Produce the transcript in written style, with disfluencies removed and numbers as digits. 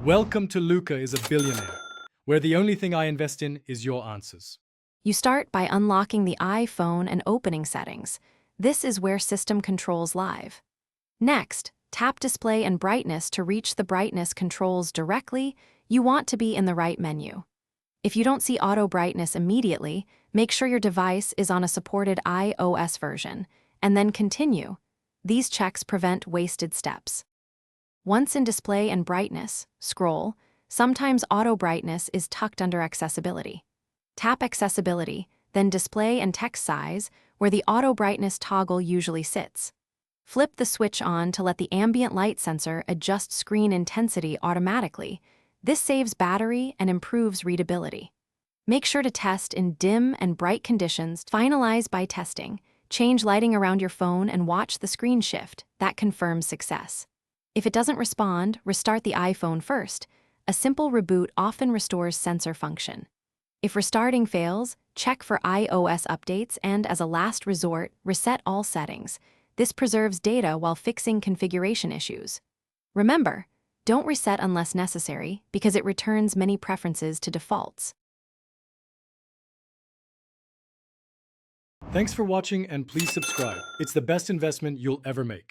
Welcome to Luca is a Billionaire, where the only thing I invest in is your answers. You start by unlocking the iPhone and opening settings. This is where system controls live. Next, tap display and brightness to reach the brightness controls directly. You want to be in the right menu. If you don't see auto brightness immediately, make sure your device is on a supported iOS version, and then continue. These checks prevent wasted steps. Once in display and brightness, scroll. Sometimes auto brightness is tucked under accessibility. Tap accessibility, then display and text size, where the auto brightness toggle usually sits. Flip the switch on to let the ambient light sensor adjust screen intensity automatically. This saves battery and improves readability. Make sure to test in dim and bright conditions. Finalize by testing. Change lighting around your phone and watch the screen shift. That confirms success. If it doesn't respond, restart the iPhone first. A simple reboot often restores sensor function. If restarting fails, check for iOS updates and, as a last resort, reset all settings. This preserves data while fixing configuration issues. Remember, don't reset unless necessary because it returns many preferences to defaults. Thanks for watching and please subscribe. It's the best investment you'll ever make.